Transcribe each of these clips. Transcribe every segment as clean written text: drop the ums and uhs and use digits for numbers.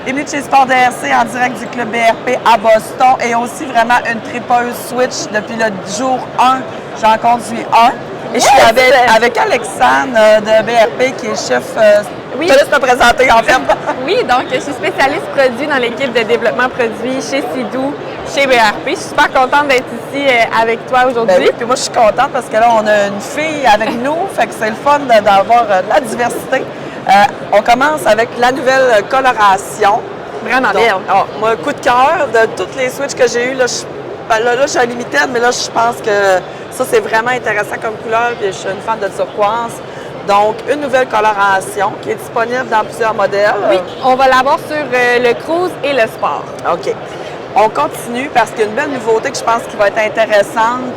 Bienvenue chez Sport DRC en direct du club BRP à Boston et aussi vraiment une tripeuse Switch depuis le jour 1. J'en conduis un. Et je suis avec Alexandre de BRP qui est chef. Oui. Je te laisse te présenter en fait. Oui, donc je suis spécialiste produit dans l'équipe de développement produit chez Sidou, chez BRP. Je suis super contente d'être ici avec toi aujourd'hui. Ben oui, puis moi je suis contente parce que là on a une fille avec nous, fait que c'est le fun d'avoir de la diversité. On commence avec la nouvelle coloration. Vraiment belle. Moi, coup de cœur de toutes les Switch que j'ai eues, là, je suis à limited, mais là, je pense que ça, c'est vraiment intéressant comme couleur, puis je suis une fan de turquoise. Donc, une nouvelle coloration qui est disponible dans plusieurs modèles. Oui, on va l'avoir sur le cruise et le sport. OK. On continue parce qu'il y a une belle nouveauté que je pense qui va être intéressante.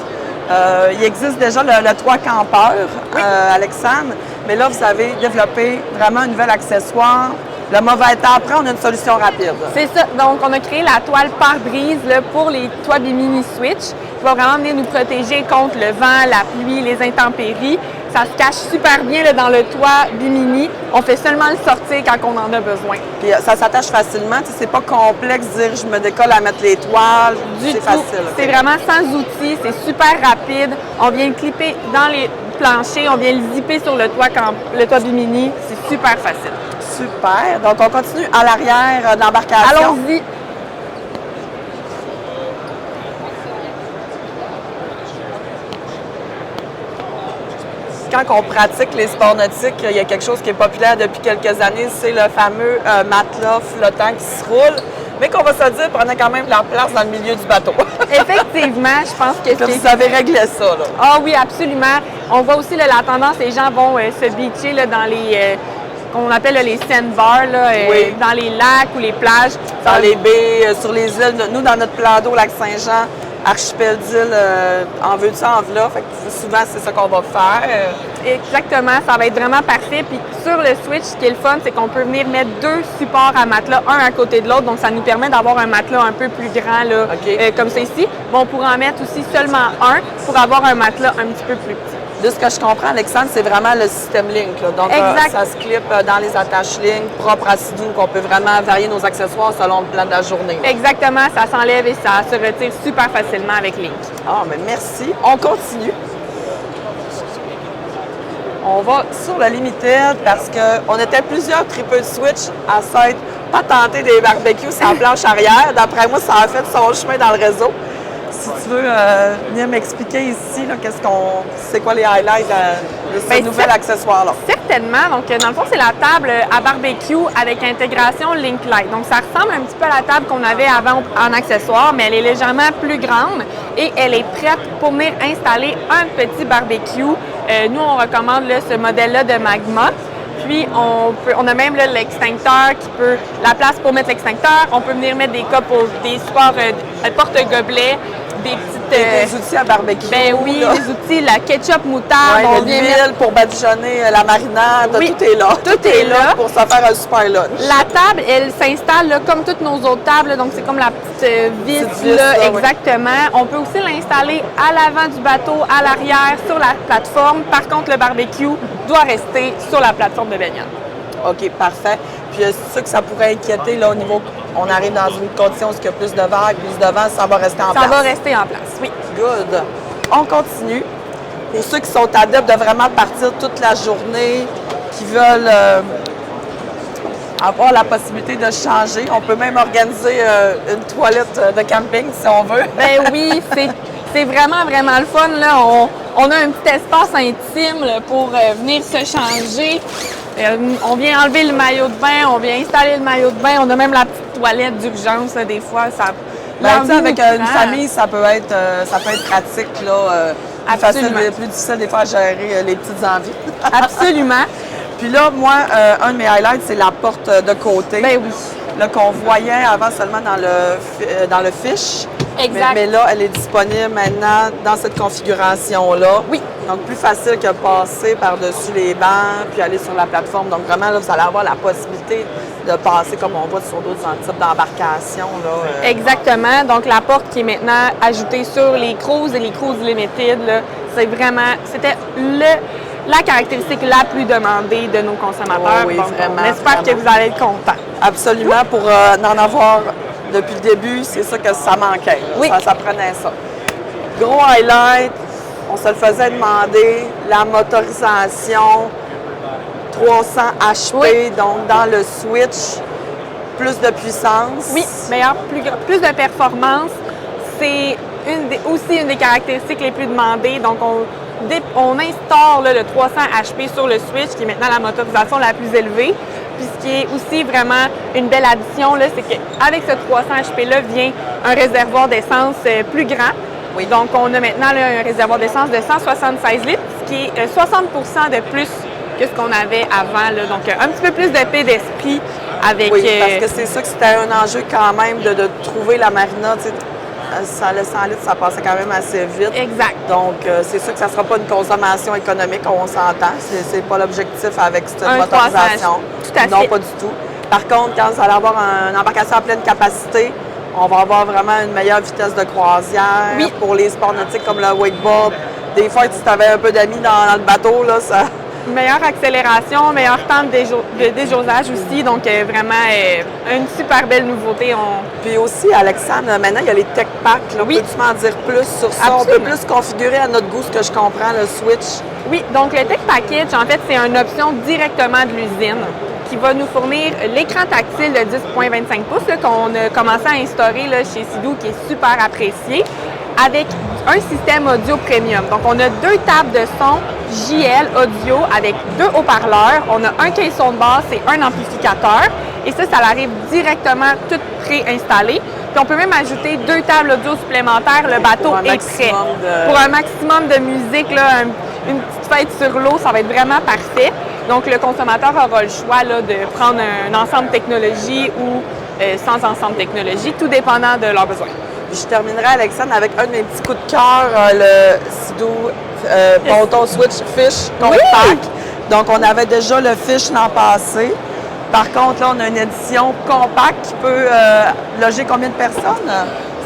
Il existe déjà le toit campeur, oui. Alexandre, mais là, vous avez développé vraiment un nouvel accessoire. Le mauvais temps, après, on a une solution rapide. C'est ça. Donc, on a créé la toile pare-brise pour les toits Bimini Switch qui va vraiment venir nous protéger contre le vent, la pluie, les intempéries. Ça se cache super bien là, dans le toit Bimini. On fait seulement le sortir quand on en a besoin. Puis ça s'attache facilement. C'est pas complexe de dire je me décolle à mettre les toiles. C'est facile. C'est vraiment sans outils. C'est super rapide. On vient le clipper dans les planchers. On vient le zipper sur le toit Bimini. C'est super facile. Super. Donc, on continue à l'arrière d'embarcation. Allons-y. Quand on pratique les sports nautiques, il y a quelque chose qui est populaire depuis quelques années, c'est le fameux matelas flottant qui se roule, mais qu'on va se dire prenait quand même leur place dans le milieu du bateau. Effectivement, je pense que c'est... Vous avez réglé ça, là. Ah oui, absolument. On voit aussi là, la tendance, les gens vont se beacher là, dans les... qu'on appelle là, les sandbars, oui. Dans les lacs ou les plages. Dans les baies, sur les îles. Nous, dans notre plan d'eau, Lac-Saint-Jean, archipel d'îles, en veux-tu, en v'là. Fait que souvent, c'est ça qu'on va faire. Exactement, ça va être vraiment parfait. Puis sur le Switch, ce qui est le fun, c'est qu'on peut venir mettre deux supports à matelas, un à côté de l'autre. Donc, ça nous permet d'avoir un matelas un peu plus grand, là, okay. Comme ça ici. Bon, on pourra en mettre aussi seulement un pour avoir un matelas un petit peu plus petit. De ce que je comprends, Alexandre, c'est vraiment le système Link. Là. Donc, ça se clip dans les attaches Link, propre à Sidou, qu'on peut vraiment varier nos accessoires selon le plan de la journée. Là. Exactement, ça s'enlève et ça se retire super facilement avec Link. Ah, mais merci. On continue. On va sur le Limited parce qu'on était plusieurs tripeux de Switch à s'être pas tentés des barbecues sur la planche arrière. D'après moi, ça a fait son chemin dans le réseau. Si tu veux venir m'expliquer ici, c'est quoi les highlights de ce nouvel accessoire-là? Certainement. Donc, dans le fond, c'est la table à barbecue avec intégration Link Light. Donc, ça ressemble un petit peu à la table qu'on avait avant en accessoire, mais elle est légèrement plus grande et elle est prête pour venir installer un petit barbecue. Nous, on recommande là, ce modèle-là de Magma. Puis, on a même l'extincteur qui peut, la place pour mettre l'extincteur. On peut venir mettre des cas pour des supports porte-gobelets, des petites... des outils à barbecue. Ben oui, là. des outils, la ketchup moutarde. Ouais, l'huile pour badigeonner la marinade, oui, tout est là. Tout est là. Pour se faire un super lunch. La table, elle s'installe là, comme toutes nos autres tables, là, donc c'est comme la petite vis, là, exactement. Oui. On peut aussi l'installer à l'avant du bateau, à l'arrière, sur la plateforme. Par contre, le barbecue doit rester sur la plateforme de baignade. OK, parfait. Puis c'est sûr que ça pourrait inquiéter là, au niveau... On arrive dans une condition où il y a plus de vagues, plus de vent, ça va rester en place. Ça va rester en place, oui. Good. On continue. Pour ceux qui sont adeptes de vraiment partir toute la journée, qui veulent avoir la possibilité de changer, on peut même organiser une toilette de camping si on veut. Ben oui, c'est vraiment, vraiment le fun. Là. On a un petit espace intime là, pour venir se changer. On vient enlever le maillot de bain, on vient installer le maillot de bain. On a même la petite toilette d'urgence, des fois. Ça, avec une famille, ça peut être pratique, là, plus facile, plus difficile des fois à gérer les petites envies. Absolument. Puis là, moi, un de mes highlights, c'est la porte de côté. Ben oui. Là, qu'on voyait avant seulement dans le fiche. Exact. Mais là, elle est disponible maintenant dans cette configuration-là. Oui. Donc, plus facile que passer par-dessus les bancs puis aller sur la plateforme. Donc, vraiment, là, vous allez avoir la possibilité de passer comme on voit sur d'autres types d'embarcations. Exactement. Donc, la porte qui est maintenant ajoutée sur les cruises et les cruises limited, c'était la caractéristique la plus demandée de nos consommateurs. Oui, Donc, vraiment, on espère que vraiment. vous allez être contents. Absolument, pour en avoir depuis le début, c'est ça que ça manquait. Là. Oui. Ça prenait ça. Gros highlight, on se le faisait demander, la motorisation 300 HP, Oui. donc dans le Switch, plus de puissance. Oui, meilleur, plus de performance. C'est aussi une des caractéristiques les plus demandées. Donc, on instaure là, le 300 HP sur le Switch, qui est maintenant la motorisation la plus élevée. Puis ce qui est aussi vraiment une belle addition, là, c'est qu'avec ce 300 HP-là vient un réservoir d'essence plus grand. Oui. Donc, on a maintenant là, un réservoir d'essence de 176 litres, ce qui est 60 de plus que ce qu'on avait avant. Là. Donc, un petit peu plus de paix d'esprit avec... Oui, parce que c'est ça que c'était un enjeu quand même de trouver la marina. Tu sais, le 100 litres, ça passait quand même assez vite. Exact. Donc, c'est sûr que ça ne sera pas une consommation économique, on s'entend. C'est pas l'objectif avec cette Un motorisation. 300, tout à non, fait. pas du tout. Par contre, quand vous allez avoir une embarcation à pleine capacité, on va avoir vraiment une meilleure vitesse de croisière. Oui. Pour les sports nautiques comme le wakeboard. Des fois, si tu avais un peu d'amis dans le bateau, là, ça... Meilleure accélération, meilleur temps de déjaussage aussi. Donc, vraiment, une super belle nouveauté. Puis aussi, Alexandre, maintenant, il y a les tech packs. Là. Oui. Peux-tu m'en dire plus sur ça? Absolument. On peut plus configurer à notre goût, ce que je comprends, le Switch. Oui, donc le Tech Package, en fait, c'est une option directement de l'usine qui va nous fournir l'écran tactile de 10,25 pouces là, qu'on a commencé à instaurer là, chez Sea-Doo, qui est super apprécié, avec un système audio premium. Donc, on a 2 tables de son JL audio avec 2 haut-parleurs. On a un caisson de basse et un amplificateur. Et ça arrive directement tout préinstallé. Puis on peut même ajouter 2 tables audio supplémentaires. Le bateau est prêt. Pour un maximum de musique, là, une petite fête sur l'eau, ça va être vraiment parfait. Donc, le consommateur aura le choix là, de prendre un ensemble technologie ou sans ensemble technologie, tout dépendant de leurs besoins. Puis je terminerai, Alexandre, avec un de mes petits coups de cœur, le Sea-Doo ponton Switch Fish compact. Donc, on avait déjà le Fish l'an passé. Par contre, là, on a une édition compacte qui peut loger combien de personnes?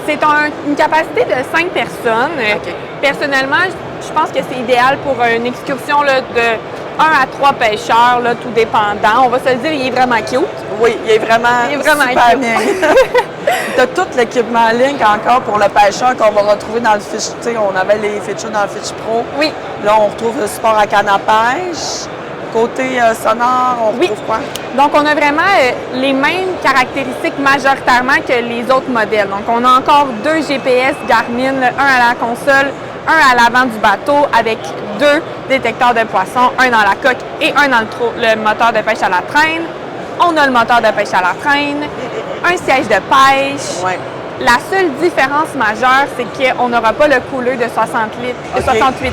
C'est une capacité de 5 personnes. OK. Personnellement, je pense que c'est idéal pour une excursion là, de 1 à 3 pêcheurs, là, tout dépendant. On va se le dire, il est vraiment cute. Oui, il est vraiment super cute. bien. Tu as tout l'équipement en ligne encore pour le pêcheur qu'on va retrouver dans le Fish. Tu sais, on avait les features dans le Fish Pro. Oui. Là, on retrouve le support à canne à pêche. Côté sonore, on retrouve quoi? Donc, on a vraiment les mêmes caractéristiques majoritairement que les autres modèles. Donc, on a encore 2 GPS Garmin, un à la console, un à l'avant du bateau avec 2 détecteurs de poissons, un dans la coque et un dans le moteur de pêche à la traîne. On a le moteur de pêche à la traîne, un siège de pêche. Ouais. La seule différence majeure, c'est qu'on n'aura pas le couleur de 68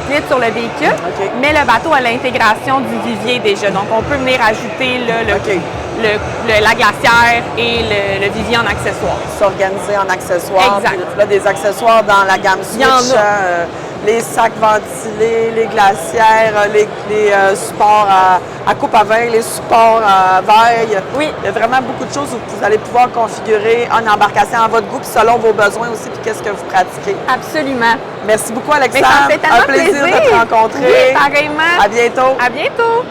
litres sur le véhicule, mais le bateau a l'intégration du vivier déjà. Donc, on peut venir ajouter là, la glacière et le vivier en accessoires. S'organiser en accessoires. Exact. Puis là, des accessoires dans la gamme Switch. Il y en a. Les sacs ventilés, les glacières, les supports à coupe à vin, les supports à veille. Oui. Il y a vraiment beaucoup de choses où vous allez pouvoir configurer en embarcation à votre goût, puis selon vos besoins aussi, puis qu'est-ce que vous pratiquez. Absolument. Merci beaucoup, Alexandre. Mais ça me fait tellement Un plaisir de te rencontrer. Oui, pareillement. À bientôt. À bientôt.